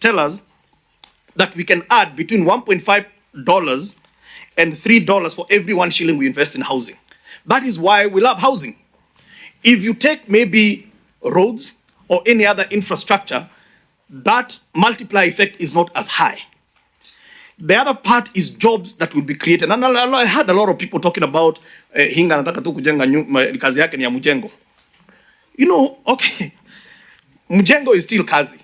tell us that we can add between $1.5 and $3 for every 1 shilling we invest in housing. That is why we love housing. If you take maybe roads or any other infrastructure, that multiplier effect is not as high. The other part is jobs that will be created. And I heard a lot of people talking about hinga nataka tu kujenga kazi yake ni ya mjengo. You know, okay, mjengo is still kazi.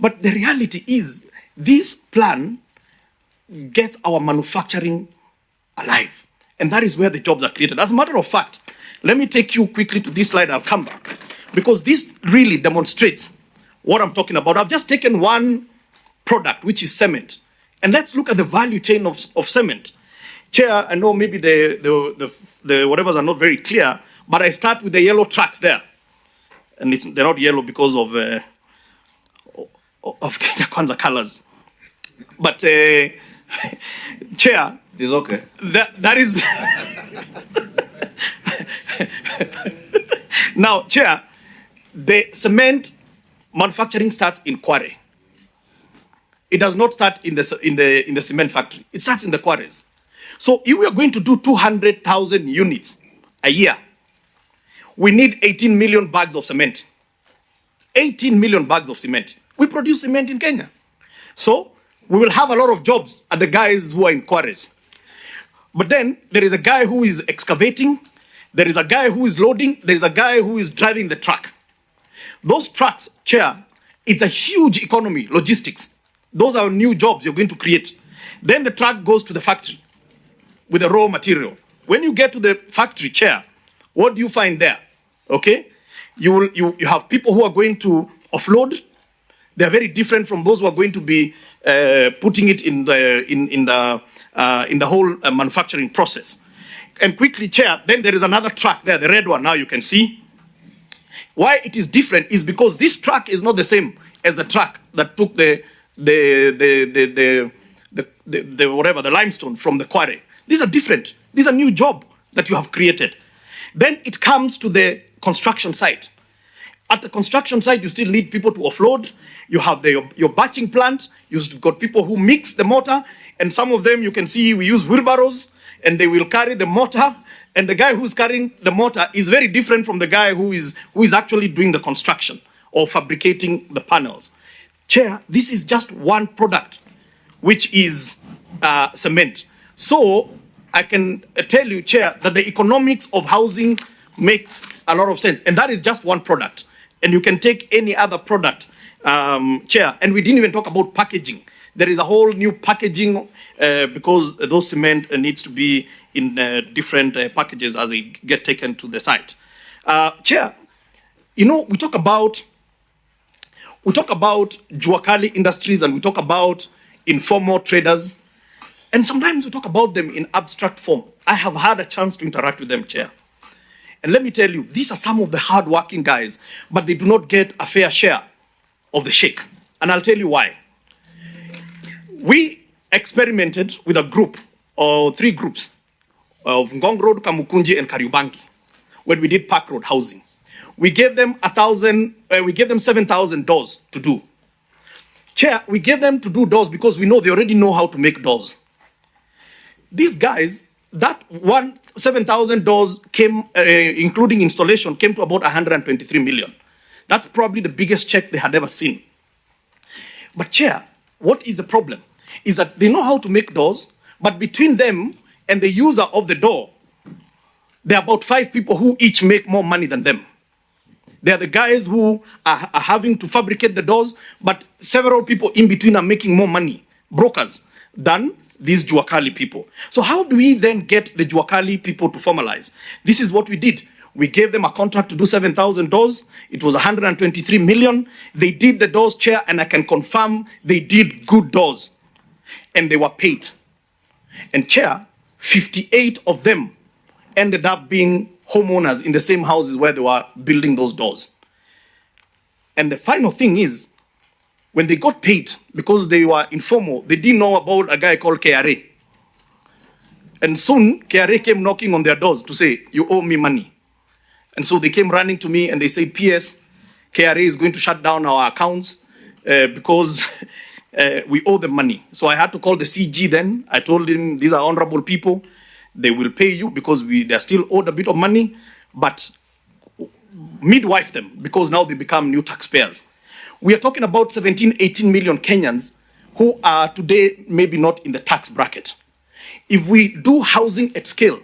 But the reality is, this plan gets our manufacturing alive. And that is where the jobs are created. As a matter of fact, let me take you quickly to this slide, I'll come back. Because this really demonstrates what I'm talking about. I've just taken one product, which is cement. And let's look at the value chain of cement. Chair, I know maybe the whatevers are not very clear, but I start with the yellow tracks there. And they're not yellow because of Kenya Kwanza colors. But Chair, it is okay. That is now, Chair, the cement manufacturing starts in quarry. It does not start in the cement factory. It starts in the quarries. So if we are going to do 200,000 units a year, we need 18 million bags of cement. 18 million bags of cement. We produce cement in Kenya. So we will have a lot of jobs at the guys who are in quarries. But then there is a guy who is excavating, there is a guy who is loading, there is a guy who is driving the truck. Those trucks, Chair, it's a huge economy, logistics. Those are new jobs you're going to create. Then the truck goes to the factory with the raw material. When you get to the factory, Chair, what do you find there? Okay, you have people who are going to offload. They are very different from those who are going to be putting it in the whole manufacturing process. And quickly, Chair, then there is another truck there, the red one. Now you can see why it is different is because this truck is not the same as the truck that took the limestone from the quarry. These are different. These are new job that you have created. Then it comes to the construction site. At the construction site, you still need people to offload. You have your batching plant. You've got people who mix the mortar. And some of them, you can see, we use wheelbarrows. And they will carry the mortar. And the guy who's carrying the mortar is very different from the guy who is actually doing the construction or fabricating the panels. Chair, this is just one product, which is cement. So I can tell you, Chair, that the economics of housing makes a lot of sense. And that is just one product. And you can take any other product, Chair. And we didn't even talk about packaging. There is a whole new packaging because those cement needs to be in different packages as they get taken to the site. Chair, you know, we talk about Juakali industries and we talk about informal traders. And sometimes we talk about them in abstract form. I have had a chance to interact with them, Chair. And let me tell you, these are some of the hard-working guys, but they do not get a fair share of the shake. And I'll tell you why. We experimented with a group, or 3 groups, of Ngong Road, Kamukunji, and Kariobangi, when we did Park Road housing. We gave them 7,000 doors to do. Chair, we gave them to do doors because we know they already know how to make doors. These guys, that 7,000 doors came, including installation, came to about 123 million. That's probably the biggest check they had ever seen. But Chair, what is the problem? Is that they know how to make doors, but between them and the user of the door, there are about 5 people who each make more money than them. They are the guys who are having to fabricate the doors, but several people in between are making more money, brokers, than these Juakali people. So how do we then get the Juakali people to formalize? This is what we did. We gave them a contract to do 7,000 doors. It was 123 million. They did the doors, Chair, and I can confirm they did good doors. And they were paid. And Chair, 58 of them ended up being homeowners in the same houses where they were building those doors. And the final thing is, when they got paid, because they were informal, they didn't know about a guy called KRA. And soon, KRA came knocking on their doors to say, you owe me money. And so they came running to me and they said, PS, KRA is going to shut down our accounts because we owe them money. So I had to call the CG then. I told him, these are honorable people. They will pay you because they're still owed a bit of money, but midwife them because now they become new taxpayers. We are talking about 17, 18 million Kenyans who are today maybe not in the tax bracket. If we do housing at scale,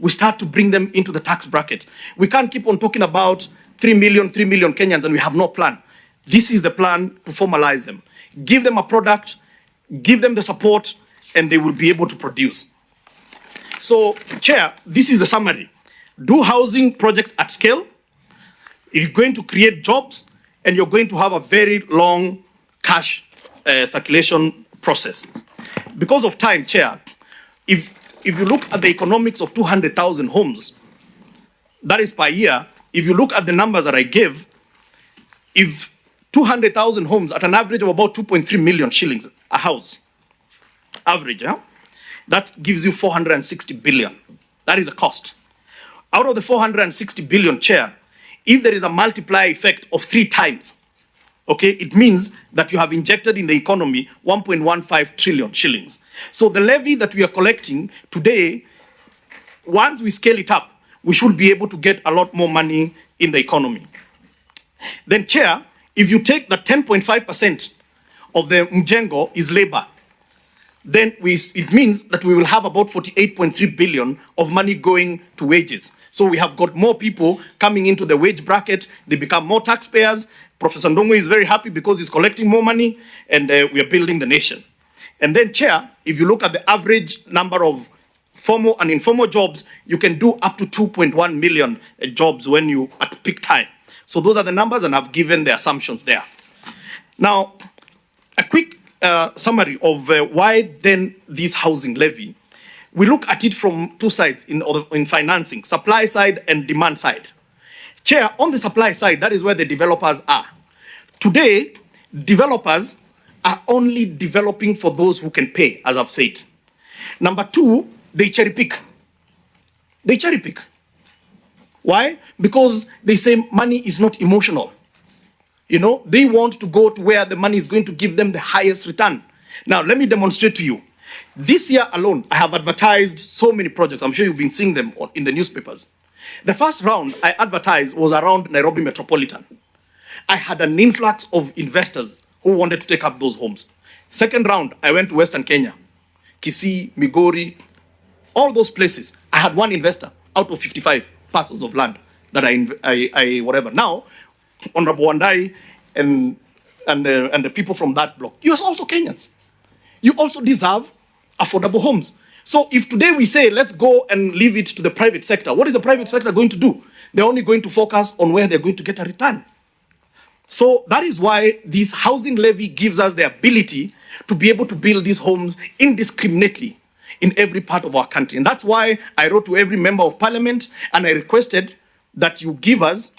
we start to bring them into the tax bracket. We can't keep on talking about 3 million Kenyans and we have no plan. This is the plan to formalize them. Give them a product, give them the support, and they will be able to produce. So, Chair, this is the summary. Do housing projects at scale. You're going to create jobs, and you're going to have a very long cash circulation process. Because of time, Chair, if you look at the economics of 200,000 homes, that is per year, if you look at the numbers that I gave, if 200,000 homes at an average of about 2.3 million shillings a house, average, that gives you 460 billion. That is a cost. Out of the 460 billion, Chair, if there is a multiplier effect of 3 times, okay, it means that you have injected in the economy 1.15 trillion shillings. So the levy that we are collecting today, once we scale it up, we should be able to get a lot more money in the economy. Then, Chair, if you take the 10.5% of the mjengo is labor, then it means that we will have about 48.3 billion of money going to wages. So we have got more people coming into the wage bracket. They become more taxpayers. Professor Ndung'u is very happy because he's collecting more money, and we are building the nation. And then, Chair, if you look at the average number of formal and informal jobs, you can do up to 2.1 million jobs when you at peak time. So those are the numbers, and I've given the assumptions there. Now, a quick summary of why then this housing levy. We look at it from 2 sides in financing, supply side and demand side. Chair, on the supply side, that is where the developers are. Today, developers are only developing for those who can pay, as I've said. Number 2, they cherry pick. They cherry pick. Why? Because they say money is not emotional. You know, they want to go to where the money is going to give them the highest return. Now, let me demonstrate to you. This year alone, I have advertised so many projects. I'm sure you've been seeing them in the newspapers. The first round I advertised was around Nairobi Metropolitan. I had an influx of investors who wanted to take up those homes. Second round, I went to Western Kenya, Kisii, Migori, all those places. I had one investor out of 55 parcels of land that I whatever. Now, Honorable Wandai and the people from that block, you are also Kenyans. You also deserve affordable homes. So if today we say, let's go and leave it to the private sector, what is the private sector going to do? They're only going to focus on where they're going to get a return. So that is why this housing levy gives us the ability to be able to build these homes indiscriminately in every part of our country. And that's why I wrote to every member of parliament and I requested that you give us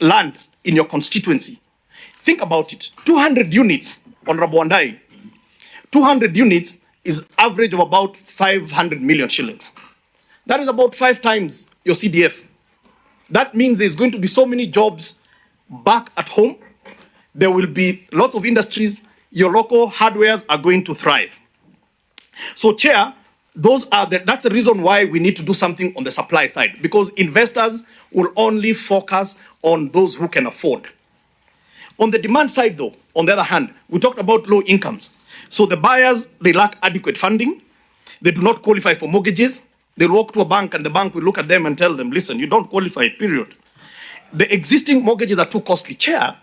land in your constituency. Think about it. 200 units, Honorable Wandai, 200 units is average of about 500 million shillings. That is about 5 times your CDF. That means there's going to be so many jobs back at home. There will be lots of industries. Your local hardwares are going to thrive. So, Chair, that's the reason why we need to do something on the supply side, because investors will only focus on those who can afford. On the demand side, though, on the other hand, we talked about low incomes. So the buyers, they lack adequate funding. They do not qualify for mortgages. They'll walk to a bank and the bank will look at them and tell them, listen, you don't qualify, period. The existing mortgages are too costly. Chair,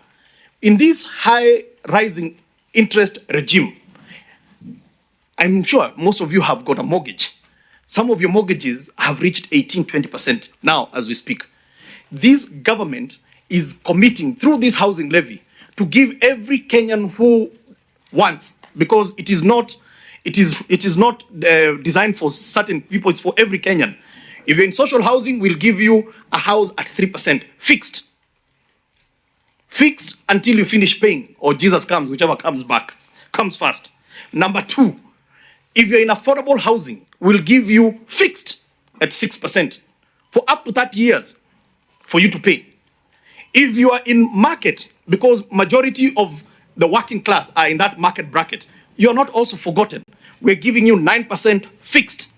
in this high rising interest regime, I'm sure most of you have got a mortgage. Some of your mortgages have reached 18, 20% now as we speak. This government is committing through this housing levy to give every Kenyan who wants, because it is not designed for certain people, it's for every Kenyan. If you're in social housing, we'll give you a house at 3%, fixed. Fixed until you finish paying, or Jesus comes, whichever comes first. Number 2, if you're in affordable housing, we'll give you fixed at 6% for up to 30 years for you to pay. If you are in market, because majority of the working class are in that market bracket, you're not also forgotten. We're giving you 9% fixed.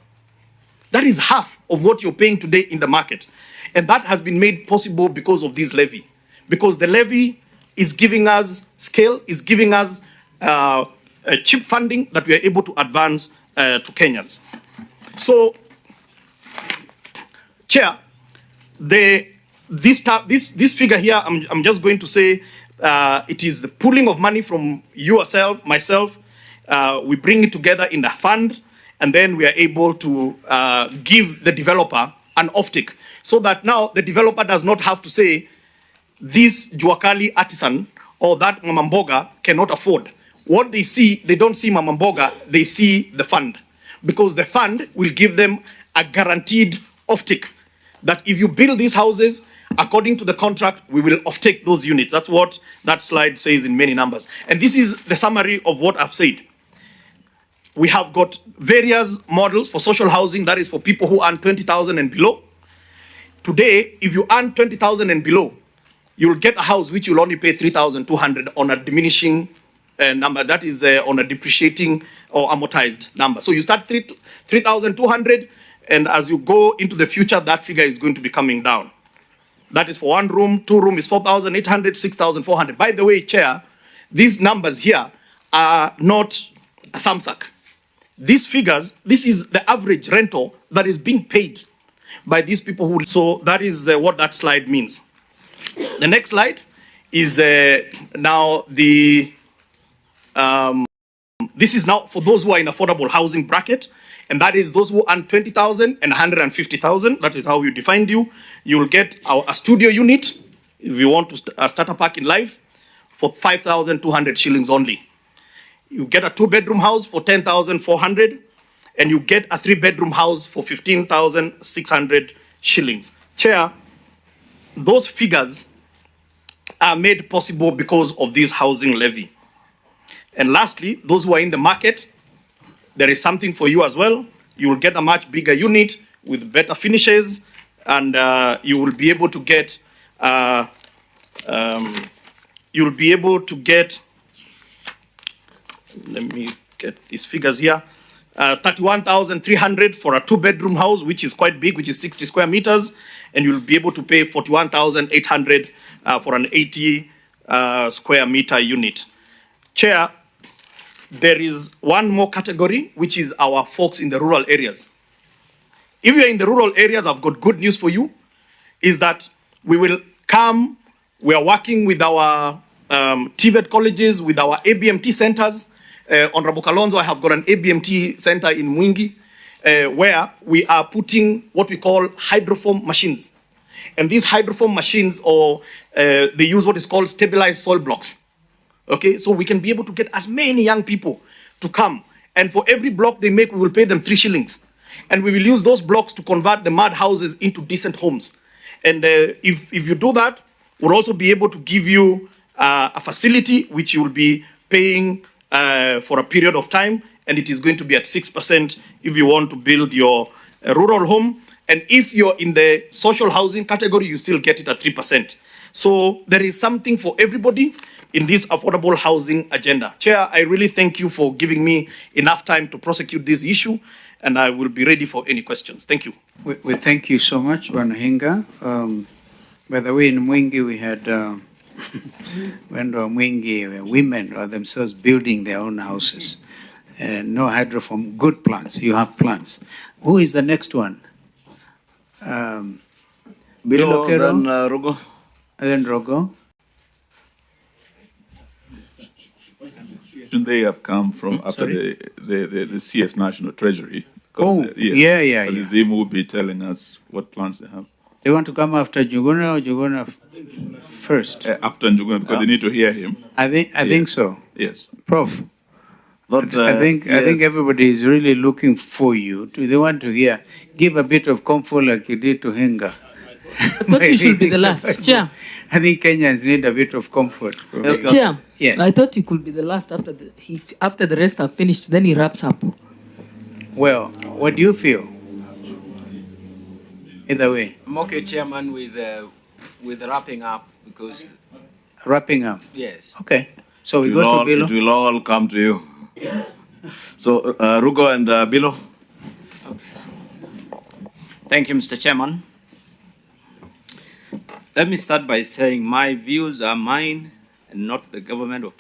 That is half of what you're paying today in the market. And that has been made possible because of this levy. Because the levy is giving us scale, is giving us cheap funding that we are able to advance to Kenyans. So, Chair, this figure here, I'm just going to say it is the pooling of money from yourself, myself. We bring it together in a fund, and then we are able to give the developer an offtake, so that now the developer does not have to say this Juakali artisan or that Mamamboga cannot afford. What they see, they don't see Mamamboga, they see the fund, because the fund will give them a guaranteed offtake that if you build these houses according to the contract, we will offtake those units. That's what that slide says in many numbers. And this is the summary of what I've said. We have got various models for social housing, that is for people who earn 20,000 and below. Today, if you earn 20,000 and below, you'll get a house which you'll only pay 3,200 on a diminishing number. That is on a depreciating or amortized number. So you start 3,200, and as you go into the future, that figure is going to be coming down. That is for 1 room, 2 room is 4,800, 6,400. By the way, Chair, these numbers here are not a thumbsuck. These figures, this is the average rental that is being paid by these people who. So that is what that slide means. The next slide is now the. This is now for those who are in affordable housing bracket, and that is those who earn 20,000 and 150,000. That is how we defined you. You will get a studio unit if you want to start a park in life for 5,200 shillings only. You get a 2-bedroom house for 10,400, and you get a 3-bedroom house for 15,600 shillings. Chair, those figures are made possible because of this housing levy. And lastly, those who are in the market, there is something for you as well. You will get a much bigger unit with better finishes, and you will be able to get. You'll be able to get. Let me get these figures here. 31,300 for a 2-bedroom house, which is quite big, which is 60 square meters, and you'll be able to pay 41,800 for an 80 square meter unit. Chair, there is one more category, which is our folks in the rural areas. If you're in the rural areas, I've got good news for you, is that we will come, we are working with our TVET colleges, with our ABMT centers. Honorable Kalonzo, I have got an ABMT center in Mwingi, where we are putting what we call hydroform machines. And these hydroform machines, or they use what is called stabilized soil blocks. Okay, so we can be able to get as many young people to come. And for every block they make, we will pay them 3 shillings. And we will use those blocks to convert the mud houses into decent homes. And if you do that, we'll also be able to give you a facility which you will be paying for a period of time, and it is going to be at 6% if you want to build your rural home. And if you're in the social housing category, you still get it at 3%. So there is something for everybody in this affordable housing agenda. Chair, I really thank you for giving me enough time to prosecute this issue, and I will be ready for any questions. Thank you. We thank you so much, Wanahinga. By the way, in Mwingi, we had when Mwingi women are themselves building their own houses. No hydroform, good plants. You have plants. Who is the next one? Below, then Rogo. And then Rogo. They have come from after the CS National Treasury. Oh, yeah. Zim will be telling us what plans they have. They want to come after Njuguna or Njuguna first? After Njuguna, because they need to hear him. I think so. Yes. Prof. But, I think everybody is really looking for you. They want to hear. Give a bit of comfort like you did to Hinga. I thought you should be the last. Chair. I think Kenyans need a bit of comfort. Yes, Chair. Yes. I thought you could be the last after the rest are finished, then he wraps up. Well, what do you feel? Either way. I'm okay, Chairman, with wrapping up because. Wrapping up. Yes. Okay. So we go to Bilo. It will all come to you. So, Rugo and Bilo. Thank you, Mr. Chairman. Let me start by saying my views are mine and not the government of